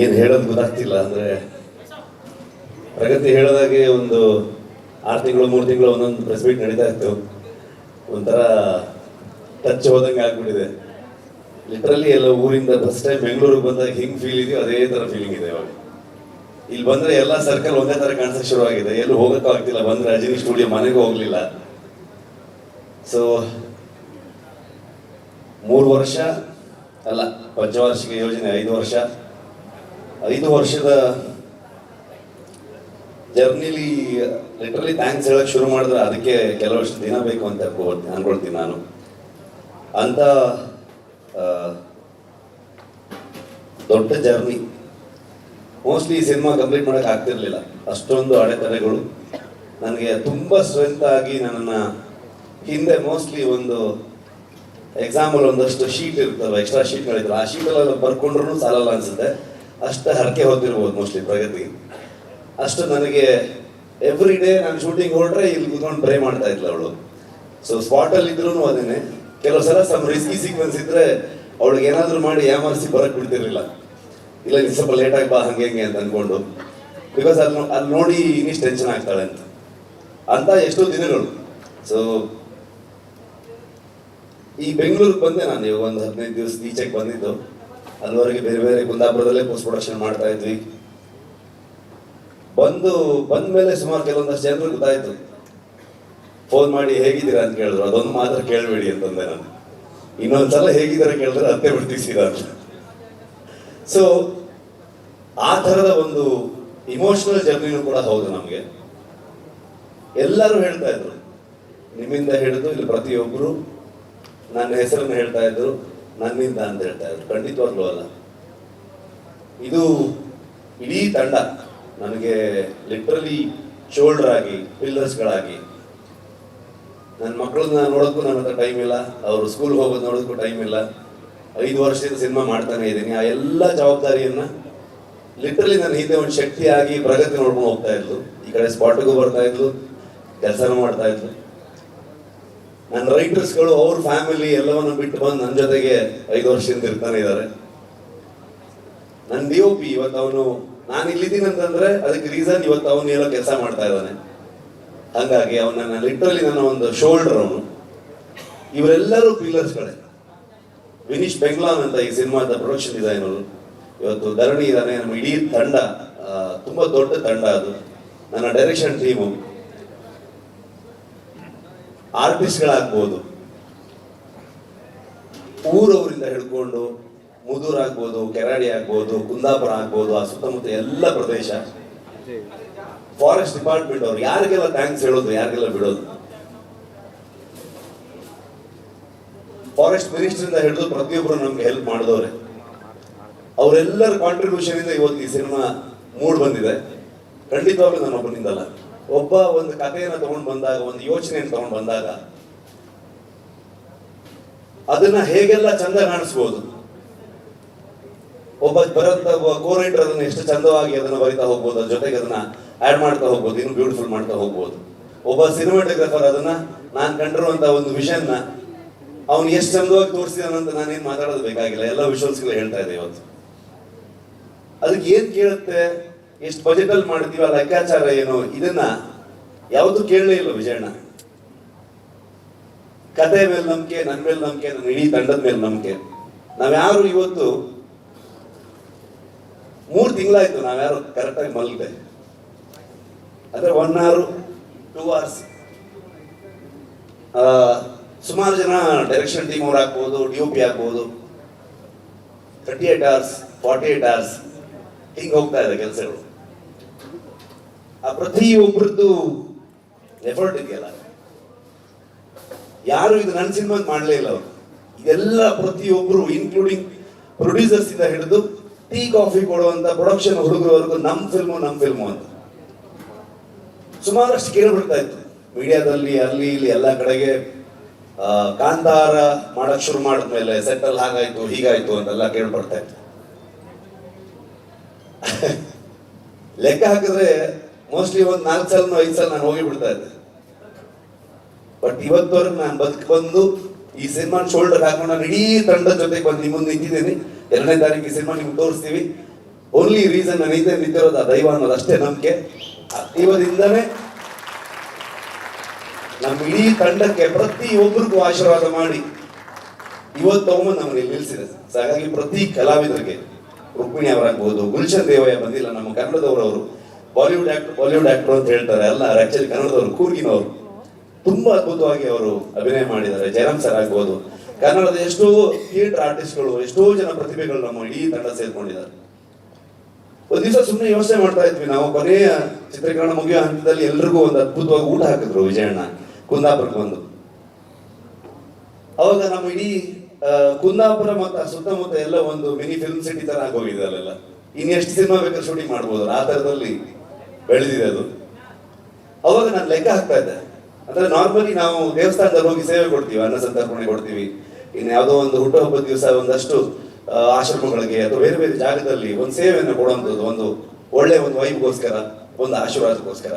ಏನು ಹೇಳೋದು ಗೊತ್ತಾಗ್ತಿಲ್ಲ. ಅಂದರೆ ಪ್ರಗತಿ ಹೇಳೋದಾಗೆ ಒಂದು 6 ತಿಂಗಳು 3 ತಿಂಗಳು ಒಂದೊಂದು ಪ್ರೆಸ್ ಮೀಟ್ ನಡೀತಾ ಇತ್ತು. ಒಂಥರ ಟಚ್ ಹೋದಂಗೆ ಆಗ್ಬಿಟ್ಟಿದೆ. ಲಿಟ್ರಲಿ ಎಲ್ಲ ಊರಿಂದ ಫಸ್ಟ್ ಟೈಮ್ ಬೆಂಗಳೂರಿಗೆ ಬಂದಾಗ ಹಿಂಗೆ ಫೀಲ್ ಇದೆಯೋ ಅದೇ ಥರ ಫೀಲಿಂಗ್ ಇದೆ ಇವಾಗ. ಇಲ್ಲಿ ಬಂದರೆ ಎಲ್ಲ ಸರ್ಕಲ್ ಒಂದೇ ಥರ ಕಾಣಿಸೋಕ್ಕೆ ಶುರುವಾಗಿದೆ. ಎಲ್ಲೂ ಹೋಗೋಕ್ಕೂ ಆಗ್ತಿಲ್ಲ. ಬಂದರೆ ರಜನಿ ಸ್ಟುಡಿಯೋ ಮನೆಗೂ ಹೋಗಲಿಲ್ಲ. ಸೊ 3 ವರ್ಷ ಅಲ್ಲ, ಪಂಚವಾರ್ಷಿಕ ಯೋಜನೆ 5 ವರ್ಷ, 5 ವರ್ಷದ ಜರ್ನಿಲಿ ಲಿಟ್ರಲಿ ಥ್ಯಾಂಕ್ಸ್ ಹೇಳಕ್ಕೆ ಶುರು ಮಾಡಿದ್ರೆ ಅದಕ್ಕೆ ಕೆಲವಷ್ಟು ದಿನ ಬೇಕು ಅಂತ ಅನ್ಕೊಳ್ತೀನಿ ನಾನು. ಅಂತ ದೊಡ್ಡ ಜರ್ನಿ. ಮೋಸ್ಟ್ಲಿ ಈ ಸಿನಿಮಾ ಕಂಪ್ಲೀಟ್ ಮಾಡೋಕೆ ಆಗ್ತಿರ್ಲಿಲ್ಲ. ಅಷ್ಟೊಂದು ಅಡೆತಡೆಗಳು ನನಗೆ ತುಂಬ ಸ್ಟ್ರೆಂತ್ ಆಗಿ ನನ್ನನ್ನು ಹಿಂದೆ ಮೋಸ್ಟ್ಲಿ ಒಂದು ಎಕ್ಸಾಂಪಲ್ ಒಂದಷ್ಟು ಶೀಟ್ ಇರ್ತಲ್ಲ, ಎಕ್ಸ್ಟ್ರಾ ಶೀಟ್ಗಳಿದ್ರು, ಆ ಶೀಟಲ್ಲೆಲ್ಲ ಬರ್ಕೊಂಡ್ರೂ ಸಾಲಲ್ಲ ಅನಿಸುತ್ತೆ. ಅಷ್ಟು ಹರಕೆ ಹೊತ್ತಿರ್ಬೋದು ಮೋಸ್ಟ್ಲಿ ಪ್ರಗತಿ. ಅಷ್ಟು ನನಗೆ ಎವ್ರಿ ಡೇ ನಾನು ಶೂಟಿಂಗ್ ಹೊರಟ್ರೆ ಇಲ್ಲಿ ಕೂತ್ಕೊಂಡು ಪ್ರೇ ಮಾಡ್ತಾ ಇದ್ಲು ಅವಳು. ಸೊ ಸ್ಪಾಟಲ್ಲಿ ಇದ್ರೂ ಅದೇನೆ. ಕೆಲವು ಸಲ ರಿಸ್ಕಿ ಸೀಕ್ವೆನ್ಸ್ ಇದ್ರೆ ಅವಳಿಗೆ ಏನಾದರೂ ಮಾಡಿ ಯಾಮರ್ಸಿ ಬರಕ್ಕೆ ಬಿಡ್ತಿರ್ಲಿಲ್ಲ. ಇಲ್ಲ ನೀವು ಸ್ವಲ್ಪ ಲೇಟಾಗಿ ಬಾ ಹಂಗೆ ಹೆಂಗೆ ಅಂತ ಅಂದ್ಕೊಂಡು, ಬಿಕಾಸ್ ಅಲ್ಲಿ ನೋಡಿ ಇನ್ನಿಷ್ಟು ಟೆನ್ಷನ್ ಆಗ್ತಾಳೆ ಅಂತ ಎಷ್ಟೋ ದಿನಗಳು. ಸೊ ಈ ಬೆಂಗಳೂರಿಗೆ ಬಂದೆ ನಾನು ಇವಾಗ ಒಂದು 15 ದಿವಸ ಈಚೆಗೆ ಬಂದಿದ್ದು. ಅಲ್ಲಿವರೆಗೆ ಬೇರೆ ಬೇರೆ ಕುಂದಾಪುರದಲ್ಲೇ ಪೋಸ್ಟ್ ಪ್ರೊಡಕ್ಷನ್ ಮಾಡ್ತಾ ಇದ್ವಿ. ಬಂದ ಮೇಲೆ ಸುಮಾರು ಕೆಲವೊಂದಷ್ಟು ಜನರು ಗೊತ್ತಾಯ್ತು. ಫೋನ್ ಮಾಡಿ ಹೇಗಿದ್ದೀರಾ ಅಂತ ಕೇಳಿದ್ರು. ಅದೊಂದು ಮಾತ್ರ ಕೇಳಬೇಡಿ ಅಂತಂದೆ ನಾನು. ಇನ್ನೊಂದ್ಸಲ ಹೇಗಿದ್ದೀರಾ ಕೇಳಿದ್ರೆ ಅತ್ತೆ ಬಿಡ್ತೀಸಿದ ಅಂತ. ಸೊ ಆ ಥರದ ಒಂದು ಇಮೋಷನಲ್ ಜರ್ನಿನೂ ಕೂಡ ಹೌದು ನಮಗೆ. ಎಲ್ಲರೂ ಹೇಳ್ತಾ ಇದ್ರು, ನಿಮ್ಮಿಂದ ಹಿಡಿದು ಇಲ್ಲಿ ಪ್ರತಿಯೊಬ್ಬರು ನನ್ನ ಹೆಸರನ್ನು ಹೇಳ್ತಾ ಇದ್ರು, ನನ್ನಿಂದ ಅಂತ ಹೇಳ್ತಾ ಇದ್ರು. ಖಂಡಿತವಾಗ್ಲೂ ಅಲ್ಲ. ಇದು ಇಡೀ ತಂಡ ನನಗೆ ಲಿಟ್ರಲಿ ಶೋಲ್ಡರ್ ಆಗಿ, ಪಿಲ್ಲರ್ಸ್ಗಳಾಗಿ. ನನ್ನ ಮಕ್ಕಳನ್ನ ನೋಡೋಕ್ಕೂ ನನ್ನ ಹತ್ರ ಟೈಮ್ ಇಲ್ಲ, ಅವರು ಸ್ಕೂಲ್ಗೆ ಹೋಗೋದು ನೋಡೋಕ್ಕೂ ಟೈಮ್ ಇಲ್ಲ. 5 ವರ್ಷದಿಂದ ಸಿನಿಮಾ ಮಾಡ್ತಾನೆ ಇದ್ದೀನಿ. ಆ ಎಲ್ಲ ಜವಾಬ್ದಾರಿಯನ್ನ ಲಿಟ್ರಲಿ ನನ್ನ ಹಿಂದೆ ಒಂದು ಶಕ್ತಿಯಾಗಿ ಪ್ರಗತಿ ನೋಡ್ಕೊಂಡು ಹೋಗ್ತಾ ಇದ್ಲು. ಈ ಕಡೆ ಸ್ಪಾಟ್ಗೂ ಬರ್ತಾ ಇದ್ಲು, ಕೆಲಸನೂ ಮಾಡ್ತಾ ಇದ್ಲು. ನನ್ನ ರೈಟರ್ಸ್ಗಳು ಅವ್ರ ಫ್ಯಾಮಿಲಿ ಎಲ್ಲವನ್ನು ಬಿಟ್ಟು ಬಂದು ನನ್ನ ಜೊತೆಗೆ 5 ವರ್ಷದಿಂದ ಇರ್ತಾನೆ ಇದ್ದಾರೆ. ನನ್ನ DOP ಇವತ್ತು ಅವನು, ನಾನು ಇಲ್ಲಿದ್ದೀನಿ ಅಂತಂದ್ರೆ ಅದಕ್ಕೆ ರೀಸನ್ ಇವತ್ತು ಅವನು ಏನೋ ಕೆಲಸ ಮಾಡ್ತಾ ಇದ್ದಾನೆ. ಹಾಗಾಗಿ ಅವನ ಲಿಟ್ರಲಿ ನನ್ನ ಒಂದು ಶೋಲ್ಡರ್ ಅವನು. ಇವರೆಲ್ಲರೂ ಪಿಲ್ಲರ್ಸ್ಗಳೇ. ವಿನೀಶ್ ಬೆಂಗ್ಲಾನ್ ಅಂತ ಈ ಸಿನಿಮಾದ ಪ್ರೊಡಕ್ಷನ್ ಡಿಸೈನರು. ಇವತ್ತು ಧರಣಿ ಇದ್ದಾನೆ. ನಮ್ಮ ಇಡೀ ತಂಡ ತುಂಬ ದೊಡ್ಡ ತಂಡ ಅದು. ನನ್ನ ಡೈರೆಕ್ಷನ್ ಟೀಮು, ಆರ್ಟಿಸ್ಟ್ಗಳಾಗ್ಬೋದು, ಊರವರಿಂದ ಹಿಡ್ಕೊಂಡು ಮುದೂರ್ ಆಗ್ಬೋದು, ಕೆರಾಡಿ ಆಗ್ಬೋದು, ಕುಂದಾಪುರ ಆಗ್ಬೋದು, ಆ ಸುತ್ತಮುತ್ತ ಎಲ್ಲ ಪ್ರದೇಶ, ಫಾರೆಸ್ಟ್ ಡಿಪಾರ್ಟ್ಮೆಂಟ್ ಅವ್ರು, ಯಾರಿಗೆಲ್ಲ ಥ್ಯಾಂಕ್ಸ್ ಹೇಳೋದು, ಯಾರಿಗೆಲ್ಲ ಬಿಡೋದು. ಫಾರೆಸ್ಟ್ ಮಿನಿಸ್ಟ್ರಿಂದ ಹಿಡಿದು ಪ್ರತಿಯೊಬ್ಬರು ನಮ್ಗೆ ಹೆಲ್ಪ್ ಮಾಡಿದವ್ರೆ. ಅವರೆಲ್ಲರ ಕಾಂಟ್ರಿಬ್ಯೂಷನ್ ಇಂದ ಇವತ್ತು ಈ ಸಿನಿಮಾ ಮೂಡ್ ಬಂದಿದೆ. ಖಂಡಿತವಾಗ್ಲೂ ನಾನು ಒಬ್ಬನಿಂದಲ್ಲ. ಒಬ್ಬ ಒಂದು ಕಥೆಯನ್ನು ತಗೊಂಡು ಬಂದಾಗ, ಒಂದು ಯೋಚನೆಯನ್ನು ತಗೊಂಡು ಬಂದಾಗ ಅದನ್ನ ಹೇಗೆಲ್ಲ ಚಂದ ಕಾಣಿಸ್ಬೋದು. ಒಬ್ಬ ಬರಂತ ಕೋ-ರೈಟರ್ ಅದನ್ನ ಎಷ್ಟು ಚಂದವಾಗಿ ಅದನ್ನ ಬರಿತಾ ಹೋಗ್ಬೋದು, ಅದ್ರ ಜೊತೆಗೆ ಅದನ್ನ ಆಡ್ ಮಾಡ್ತಾ ಹೋಗ್ಬೋದು, ಇನ್ನು ಬ್ಯೂಟಿಫುಲ್ ಮಾಡ್ತಾ ಹೋಗ್ಬೋದು. ಒಬ್ಬ ಸಿನಿಮಾಟೋಗ್ರಾಫರ್ ಅದನ್ನ ನಾನು ಕಂಡಿರುವಂತ ಒಂದು ವಿಷನ್ನ ಅವನು ಎಷ್ಟು ಚಂದವಾಗಿ ತೋರಿಸಿದಾನಂತ ನಾನೇನು ಮಾತಾಡೋದು ಬೇಕಾಗಿಲ್ಲ. ಎಲ್ಲ ವಿಷುವಲ್ಸ್ಗಳು ಹೇಳ್ತಾ ಇದೆ ಇವತ್ತು. ಅದಕ್ಕೆ ಏನ್ ಕೇಳುತ್ತೆ, ಎಷ್ಟು ಬಜೆಟ್ ಅಲ್ಲಿ ಮಾಡ್ತೀವಿ, ಆ ಲೆಕ್ಕಾಚಾರ ಏನು, ಇದನ್ನ ಯಾವತ್ತೂ ಕೇಳಲೇ ಇಲ್ಲ ವಿಜಯಣ್ಣ. ಕತೆ ಮೇಲೆ ನಂಬಿಕೆ, ನನ್ನ ಮೇಲೆ ನಂಬಿಕೆ, ನನ್ನ ಇಡೀ ತಂಡದ ಮೇಲೆ ನಂಬಿಕೆ. ನಾವ್ಯಾರು ಇವತ್ತು 3 ತಿಂಗಳಾಯ್ತು ನಾವ್ಯಾರು ಕರೆಕ್ಟಾಗಿ ಮಲಗಿದೆ. ಅಂದ್ರೆ 1 hour 2 hours. ಸುಮಾರು ಜನ ಡೈರೆಕ್ಷನ್ ಟೀಮ್ ಅವ್ರು ಆಗ್ಬೋದು, DOP ಆಗ್ಬೋದು, 38 hours 48 hours ಹಿಂಗೆ ಹೋಗ್ತಾ ಇದೆ ಕೆಲಸಗಳು. ಆ ಪ್ರತಿಯೊಬ್ಬರದ್ದು ಎಫರ್ಟ್ ಇದೆಯಲ್ಲ, ಯಾರು ಇದು ನನ್ನ ಸಿನಿಮಾ ಮಾಡಲೇ ಇಲ್ಲ ಅವರು. ಇದೆಲ್ಲ ಪ್ರತಿಯೊಬ್ಬರು ಇನ್ಕ್ಲೂಡಿಂಗ್ ಪ್ರೊಡ್ಯೂಸರ್ಸ್ ಇಂದ ಹಿಡಿದು ಟೀ ಕಾಫಿ ಕೊಡುವಂತ ಪ್ರೊಡಕ್ಷನ್ ಹುಡುಗರವರೆಗೂ ನಮ್ಮ ಫಿಲ್ಮು ಅಂತ ಸುಮಾರಷ್ಟು ಕೇಳ್ಬಿಡ್ತಾ ಇತ್ತು ಮೀಡಿಯಾದಲ್ಲಿ, ಅಲ್ಲಿ ಇಲ್ಲಿ ಎಲ್ಲ ಕಡೆಗೆ. ಕಾಂತಾರ ಮಾಡಕ್ ಶುರು ಮಾಡಿದ್ಮೇಲೆ ಸೆಟ್ಟಲ್ ಹಾಗಾಯ್ತು ಹೀಗಾಯ್ತು ಅಂತೆಲ್ಲ ಕೇಳ್ಪಡ್ತಾ ಇತ್ತು. ಲೆಕ್ಕ ಹಾಕಿದ್ರೆ ಮೋಸ್ಟ್ಲಿ ಒಂದು 4 ಸಲ 5 ಸಲ ನಾನು ಹೋಗಿ ಬಿಡ್ತಾ ಇದ್ದೆ. ಬಟ್ ಇವತ್ತವರೆಗೆ ನಾನು ಬಂದು ಈ ಸಿನಿಮಾ ಶೋಲ್ಡರ್ ಹಾಕೊಂಡು ನಾನು ಇಡೀ ತಂಡದ ಜೊತೆಗೆ ಬಂದು ನಿಮ್ಮ ಮುಂದೆ ನಿಂತಿದ್ದೀನಿ. 2ನೇ ತಾರೀಕು ಈ ಸಿನಿಮಾ ನಿಮ್ಗೆ ತೋರಿಸ್ತೀವಿ. ಓನ್ಲಿ ರೀಸನ್ ನಾನು ಹಿಂದೆ ನಿಂತಿರೋದು ಆ ದೈವ ಅನ್ನೋದು ಅಷ್ಟೇ ನಂಬಿಕೆ. ಆ ದೈವದಿಂದನೇ ನಮ್ಮ ಇಡೀ ತಂಡಕ್ಕೆ ಪ್ರತಿಯೊಬ್ಬರಿಗೂ ಆಶೀರ್ವಾದ ಮಾಡಿ ಇವತ್ತು ನಮ್ಮನ್ನು ನಿಲ್ಲಿಸಿದೆ. ಸೊ ಹಾಗಾಗಿ ಪ್ರತಿ ಕಲಾವಿದರಿಗೆ, ರುಕ್ಮಿಣಿ ಅವರಾಗ್ಬೋದು, ಗುಲ್ಶನ್ ದೇವಯ್ಯ ಬಂದಿಲ್ಲ, ನಮ್ಮ ಕನ್ನಡದವರು, ಬಾಲಿವುಡ್ ಆಕ್ಟರ್ ಅಂತ ಹೇಳ್ತಾರೆ, ಅಲ್ಲ ಆಕ್ಚುಲಿ ಕನ್ನಡದವರು, ಕೂರ್ಗಿನವರು. ತುಂಬಾ ಅದ್ಭುತವಾಗಿ ಅವರು ಅಭಿನಯ ಮಾಡಿದ್ದಾರೆ. ಜಯರಾಮ್ ಸರ್ ಆಗ್ಬೋದು, ಕನ್ನಡದ ಎಷ್ಟೋ ಥಿಯೇಟರ್ ಆರ್ಟಿಸ್ಟ್ಗಳು, ಎಷ್ಟೋ ಜನ ಪ್ರತಿಭೆಗಳು ನಮ್ಮ ಇಡೀ ತಂಡ ಸೇರ್ಕೊಂಡಿದ್ದಾರೆ. ಒಂದ್ ದಿವಸ ಸುಮ್ಮನೆ ಯೋಚನೆ ಮಾಡ್ತಾ ಇದ್ವಿ ನಾವು, ಕೊನೆಯ ಚಿತ್ರೀಕರಣ ಮುಗಿಯೋ ಹಂತದಲ್ಲಿ ಎಲ್ರಿಗೂ ಒಂದು ಅದ್ಭುತವಾಗಿ ಊಟ ಹಾಕಿದ್ರು ವಿಜಯಣ್ಣ ಕುಂದಾಪುರಕ್ಕೆ ಬಂದು. ಅವಾಗ ನಮ್ಮ ಇಡೀ ಕುಂದಾಪುರ ಮತ್ತು ಸುತ್ತಮುತ್ತ ಎಲ್ಲ ಒಂದು ಮಿನಿ ಫಿಲ್ಮ್ ಸಿಟಿ ತರ ಆಗೋಗಿದೆ. ಅಲ್ಲೆಲ್ಲ ಇನ್ನೆಷ್ಟು ಸಿನಿಮಾ ಬೇಕಾದ್ರೆ ಶೂಟಿಂಗ್ ಮಾಡ್ಬೋದು, ಆ ತರದಲ್ಲಿ ಬೆಳೆದಿದೆ ಅದು. ಅವಾಗ ನಾನು ಲೆಕ್ಕ ಹಾಕ್ತಾ ಇದ್ದೆ, ಅಂದ್ರೆ ನಾರ್ಮಲಿ ನಾವು ದೇವಸ್ಥಾನದಲ್ಲಿ ಹೋಗಿ ಸೇವೆ ಕೊಡ್ತೀವಿ, ಅನ್ನ ಸಂತರ್ಪಣೆ ಕೊಡ್ತೀವಿ, ಇನ್ನು ಯಾವುದೋ ಒಂದು ಹುಟ್ಟುಹಬ್ಬದ ದಿವಸ ಒಂದಷ್ಟು ಆಶ್ರಮಗಳಿಗೆ ಅಥವಾ ಬೇರೆ ಬೇರೆ ಜಾಗದಲ್ಲಿ ಒಂದು ಸೇವೆಯನ್ನು ಕೊಡುವಂಥದ್ದು, ಒಂದು ಒಳ್ಳೆ ಒಂದು ವೈಬ್ಗೋಸ್ಕರ, ಒಂದು ಆಶೀರ್ವಾದಕ್ಕೋಸ್ಕರ.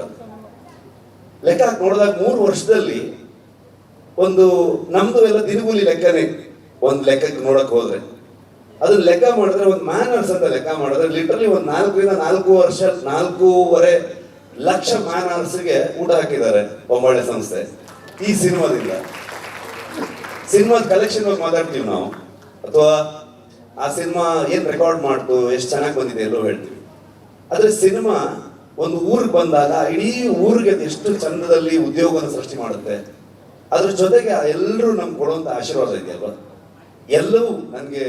ಲೆಕ್ಕ ಹಾಕಿ ನೋಡಿದಾಗ 3 ವರ್ಷದಲ್ಲಿ ಒಂದು ನಮ್ದು ಎಲ್ಲ ದಿನಗೂಲಿ ಲೆಕ್ಕನೇ. ಒಂದು ಲೆಕ್ಕಕ್ಕೆ ನೋಡಕ್ ಹೋದ್ರೆ ಅದನ್ನ ಲೆಕ್ಕ ಮಾಡಿದ್ರೆ, ಒಂದು ಮ್ಯಾನರ್ಸ್ ಅಂತ ಲೆಕ್ಕ ಮಾಡಿದ್ರೆ ಲಿಟರಲಿ ಒಂದು 4.5 ಲಕ್ಷ ಮ್ಯಾನರ್ಸ್ಗೆ ಊಟ ಹಾಕಿದ್ದಾರೆ ಬೊಂಬಾಳೆ ಸಂಸ್ಥೆ ಈ ಸಿನಿಮಾದಿಂದ. ಸಿನಿಮಾದ ಕಲೆಕ್ಷನ್ ಬಗ್ಗೆ ಮಾತಾಡ್ತೀವಿ ನಾವು, ಅಥವಾ ಆ ಸಿನಿಮಾ ಏನ್ ರೆಕಾರ್ಡ್ ಮಾಡ್ತು, ಎಷ್ಟು ಚೆನ್ನಾಗಿ ಬಂದಿದೆ ಎಲ್ಲೋ ಹೇಳ್ತೀವಿ. ಆದ್ರೆ ಸಿನಿಮಾ ಒಂದು ಊರಿಗೆ ಬಂದಾಗ ಇಡೀ ಊರಿಗೆ ಎಷ್ಟು ಚಂದದಲ್ಲಿ ಉದ್ಯೋಗವನ್ನು ಸೃಷ್ಟಿ ಮಾಡುತ್ತೆ. ಅದ್ರ ಜೊತೆಗೆ ಎಲ್ಲರೂ ನಮ್ಗೆ ಕೊಡುವಂತ ಆಶೀರ್ವಾದ ಇದೆಯಲ್ವಾ, ಎಲ್ಲವೂ ನನಗೆ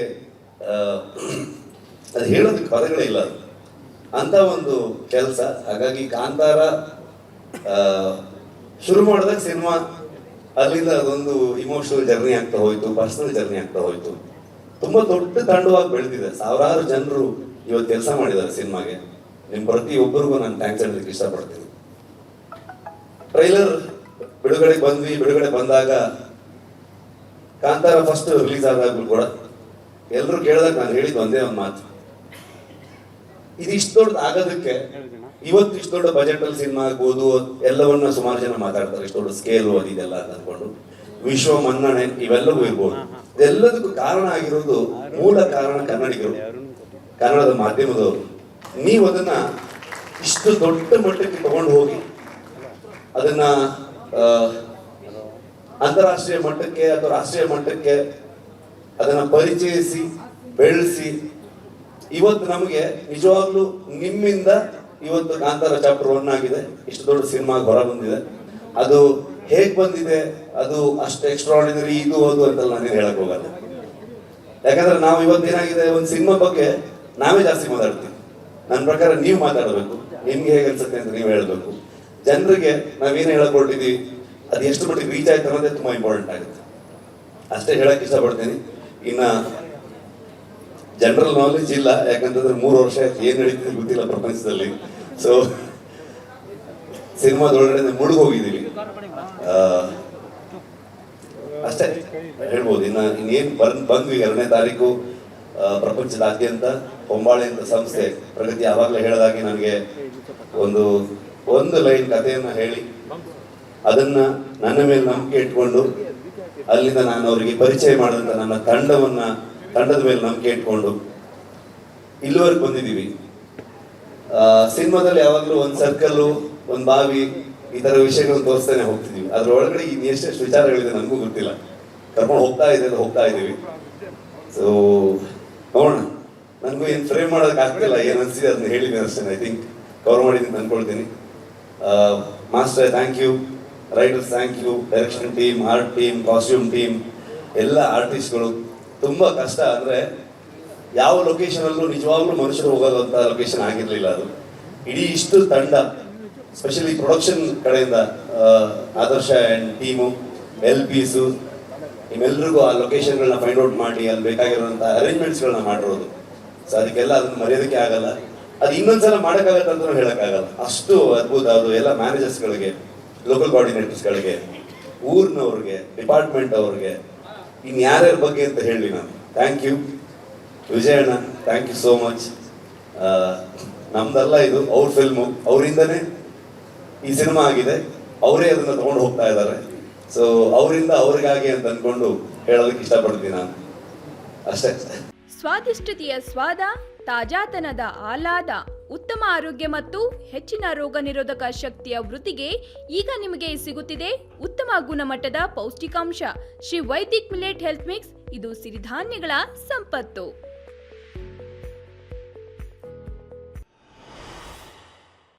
ಅದು ಹೇಳೋದಕ್ಕೆ ಪದಗಳೇ ಇಲ್ಲ, ಅದು ಅಂತ ಒಂದು ಕೆಲಸ. ಹಾಗಾಗಿ ಕಾಂತಾರ ಶುರು ಮಾಡಿದಾಗ ಸಿನಿಮಾ ಅಲ್ಲಿಂದ ಅದೊಂದು ಇಮೋಷನಲ್ ಜರ್ನಿ ಆಗ್ತಾ ಹೋಯ್ತು, ಪರ್ಸನಲ್ ಜರ್ನಿ ಆಗ್ತಾ ಹೋಯ್ತು. ತುಂಬಾ ದೊಡ್ಡ ತಂಡವಾಗಿ ಬೆಳೆದಿದೆ, ಸಾವಿರಾರು ಜನರು ಇವತ್ತು ಕೆಲಸ ಮಾಡಿದ್ದಾರೆ ಸಿನಿಮಾಗೆ. ನಿಮ್ ಪ್ರತಿಯೊಬ್ಬರಿಗೂ ನಾನು ಥ್ಯಾಂಕ್ಸ್ ಹೇಳಲಿಕ್ಕೆ ಇಷ್ಟಪಡ್ತೀನಿ. ಟ್ರೈಲರ್ ಬಿಡುಗಡೆ ಬಂದಾಗ ಕಾಂತಾರ ಫಸ್ಟ್ ರಿಲೀಸ್ ಆದಾಗ್ಲೂ ಕೂಡ ಎಲ್ಲರೂ ಕೇಳಿದಾಗ ನಾನು ಹೇಳಿದ್ದು ಒಂದೇ ಒಂದು ಮಾತು, ಇದು ಇಷ್ಟು ದೊಡ್ಡದು ಆಗೋದಕ್ಕೆ, ಇವತ್ತು ಇಷ್ಟು ದೊಡ್ಡ ಬಜೆಟ್ ಅಲ್ಲಿ ಸಿನಿಮಾ ಆಗ್ಬೋದು, ಎಲ್ಲವನ್ನ ಸುಮಾರು ಜನ ಮಾತಾಡ್ತಾರೆ, ಇಷ್ಟು ದೊಡ್ಡ ಸ್ಕೇಲು ಅದಿದೆಲ್ಲ ಅಂತ ಅನ್ಕೊಂಡು, ವಿಶ್ವ ಮನ್ನಣೆ ಇವೆಲ್ಲವೂ ಇರ್ಬೋದು. ಇದೆಲ್ಲದಕ್ಕೂ ಕಾರಣ ಆಗಿರೋದು, ಮೂಲ ಕಾರಣ ಕನ್ನಡಿಗರು, ಕನ್ನಡದ ಮಾಧ್ಯಮದವರು. ನೀವು ಅದನ್ನ ಇಷ್ಟು ದೊಡ್ಡ ಮಟ್ಟಕ್ಕೆ ತಗೊಂಡು ಹೋಗಿ ಅದನ್ನ ಅಂತಾರಾಷ್ಟ್ರೀಯ ಮಟ್ಟಕ್ಕೆ ಅಥವಾ ರಾಷ್ಟ್ರೀಯ ಮಟ್ಟಕ್ಕೆ ಅದನ್ನ ಪರಿಚಯಿಸಿ ಬೆಳೆಸಿ, ಇವತ್ತು ನಮಗೆ ನಿಜವಾಗ್ಲೂ ನಿಮ್ಮಿಂದ ಇವತ್ತು ಕಾಂತಾರ ಚಾಪ್ಟರ್ 1 ಆಗಿದೆ, ಇಷ್ಟು ದೊಡ್ಡ ಸಿನಿಮಾ ಹೊರ ಬಂದಿದೆ. ಅದು ಹೇಗ್ ಬಂದಿದೆ, ಅದು ಅಷ್ಟು ಎಕ್ಸ್ಟ್ರಾರ್ಡಿನರಿ ಇದು ಅದು ಅಂತೆಲ್ಲ ನಾನೇನು ಹೇಳಕ್ ಹೋಗಲ್ಲ. ಯಾಕಂದ್ರೆ ನಾವು ಇವತ್ತೇನಾಗಿದೆ, ಒಂದು ಸಿನಿಮಾ ಬಗ್ಗೆ ನಾವೇ ಜಾಸ್ತಿ ಮಾತಾಡ್ತೀವಿ. ನನ್ನ ಪ್ರಕಾರ ನೀವು ಮಾತಾಡಬೇಕು, ನಿಮ್ಗೆ ಹೇಗೆ ಅನ್ಸುತ್ತೆ ಅಂತ ನೀವು ಹೇಳ್ಬೇಕು. ಜನರಿಗೆ ನಾವೇನು ಹೇಳಕ್ ಹೊರಟಿದೀವಿ, ಅದು ಎಷ್ಟು ಮಟ್ಟಿಗೆ ರೀಚ್ ಆಯ್ತು ಅನ್ನೋದೇ ತುಂಬಾ ಇಂಪಾರ್ಟೆಂಟ್ ಆಗುತ್ತೆ. ಅಷ್ಟೇ ಹೇಳಕ್ ಇಷ್ಟಪಡ್ತೀನಿ. ಇನ್ನ ಜನರಲ್ ನಾಲೆಜ್ ಇಲ್ಲ, ಯಾಕಂತಂದ್ರೆ 3 ವರ್ಷ ಏನ್ ನಡೀತಿದೆ ಗೊತ್ತಿಲ್ಲ ಪ್ರಪಂಚದಲ್ಲಿ. ಸೊ ಸಿನಿಮಾದೊಳಗಡೆ ಮುಳುಗೋಗಿದ್ದೀವಿ ಅಷ್ಟೇ ಹೇಳ್ಬೋದು. ಇನ್ನೇನು ಬಂದ್ವಿ 2ನೇ ತಾರೀಕು ಪ್ರಪಂಚದಾದ್ಯಂತ ಹೊಂಬಾಳೆ ಅಂತ ಸಂಸ್ಥೆ ಪ್ರಗತಿ ಆವಾಗಲೇ ಹೇಳಿದಾಗೆ ನನಗೆ ಒಂದು ಲೈನ್ ಕಥೆಯನ್ನ ಹೇಳಿ ಅದನ್ನ ನನ್ನ ಮೇಲೆ ನಂಬಿಕೆ ಇಟ್ಕೊಂಡು, ಅಲ್ಲಿಂದ ನಾನು ಅವರಿಗೆ ಪರಿಚಯ ಮಾಡಿದಂತ ನನ್ನ ತಂಡದ ಮೇಲೆ ನಂಬಿಕೆ ಇಟ್ಕೊಂಡು ಇಲ್ಲಿವರೆಗೆ ಬಂದಿದ್ದೀವಿ. ಸಿನಿಮಾದಲ್ಲಿ ಯಾವಾಗಲೂ ಒಂದು ಸರ್ಕಲ್ಲು, ಒಂದು ಬಾವಿ, ಈ ತರ ವಿಷಯಗಳನ್ನು ತೋರಿಸ್ತಾನೆ ಹೋಗ್ತಿದೀವಿ. ಅದ್ರ ಒಳಗಡೆ ಇನ್ನು ಎಷ್ಟೆಷ್ಟು ವಿಚಾರಗಳಿದೆ ನನಗೂ ಗೊತ್ತಿಲ್ಲ, ಕರ್ಕೊಂಡು ಹೋಗ್ತಾ ಇದ್ದೀವಿ. ಸೊ ನೋಡೋಣ, ನನಗೂ ಏನು ಫ್ರೇಮ್ ಮಾಡೋದಕ್ಕೆ ಆಗ್ತಿಲ್ಲ, ಏನು ಅನ್ಸಿದೆ ಅದನ್ನ ಹೇಳಿದ್ದೀನಿ ಅಷ್ಟೇ. ಐ ಥಿಂಕ್ ಕವರ್ ಮಾಡಿದ್ದೀನಿ ಅನ್ಕೊಳ್ತೀನಿ. Master thank you, writers thank you, direction team, art team, costume team, ಎಲ್ಲ ಆರ್ಟಿಸ್ಟ್ಗಳು. ತುಂಬ ಕಷ್ಟ, ಅಂದರೆ ಯಾವ ಲೊಕೇಶನಲ್ಲೂ ನಿಜವಾಗ್ಲೂ ಮನುಷ್ಯರು ಹೋಗೋದಂಥ ಲೊಕೇಶನ್ ಆಗಿರಲಿಲ್ಲ ಅದು. ಇಡೀ ಇಷ್ಟು ತಂಡ, ಸ್ಪೆಷಲಿ ಪ್ರೊಡಕ್ಷನ್ ಕಡೆಯಿಂದ ಆದರ್ಶ ಆ್ಯಂಡ್ ಟೀಮು, LPಸು, ನಿಮ್ಮೆಲ್ರಿಗೂ ಆ ಲೊಕೇಶನ್ಗಳನ್ನ ಫೈಂಡ್ ಔಟ್ ಮಾಡಿ ಅಲ್ಲಿ ಬೇಕಾಗಿರುವಂಥ ಅರೇಂಜ್ಮೆಂಟ್ಸ್ಗಳನ್ನ ಮಾಡಿರೋದು. ಸೊ ಅದಕ್ಕೆಲ್ಲ ಅದನ್ನು ಮರೆಯೋದಕ್ಕೆ ಆಗಲ್ಲ. ಅದು ಇನ್ನೊಂದ್ಸಲ ಮಾಡೋಕ್ಕಾಗತ್ತೆ ಅಂತಲೂ ಹೇಳೋಕ್ಕಾಗಲ್ಲ, ಅಷ್ಟು ಅದ್ಭುತ. ಅದು ಎಲ್ಲ ಮ್ಯಾನೇಜರ್ಸ್ಗಳಿಗೆ, ಲೋಕಲ್ ಕೋಆರ್ಡಿನೇಟರ್ಸ್ಗಳಿಗೆ, ಊರಿನವ್ರಿಗೆ, ಡಿಪಾರ್ಟ್ಮೆಂಟ್ ಅವ್ರಿಗೆ, ಇನ್ನು ಯಾರ್ಯಾರ ಬಗ್ಗೆ ಅಂತ ಹೇಳಿ ನಾನು thank you. Vijayanna thank you so much. ನಮ್ದಲ್ಲ ಇದು, ಅವ್ರ ಫಿಲ್ಮು, ಅವರಿಂದನೇ ಈ ಸಿನಿಮಾ ಆಗಿದೆ, ಅವರೇ ಅದನ್ನ ತಗೊಂಡು ಹೋಗ್ತಾ ಇದ್ದಾರೆ. ಸೊ ಅವರಿಂದ ಅವ್ರಿಗಾಗಿ ಅಂತ ಅನ್ಕೊಂಡು ಹೇಳೋದಕ್ಕೆ ಇಷ್ಟಪಡ್ತೀನಿ ನಾನು ಅಷ್ಟೇ. ಸ್ವಾದಿಷ್ಟತೆಯ ಸ್ವಾದ ತಾಜಾತನದ ಆಹ್ಲಾದ, ಉತ್ತಮ ಆರೋಗ್ಯ ಮತ್ತು ಹೆಚ್ಚಿನ ರೋಗ ನಿರೋಧಕ ಶಕ್ತಿಯ ವೃದ್ಧಿಗೆ ಈಗ ನಿಮಗೆ ಸಿಗುತ್ತಿದೆ ಉತ್ತಮ ಗುಣಮಟ್ಟದ ಪೌಷ್ಟಿಕಾಂಶ. Shri Vaidik millet health mix, ಇದು ಸಿರಿಧಾನ್ಯಗಳ ಸಂಪತ್ತು.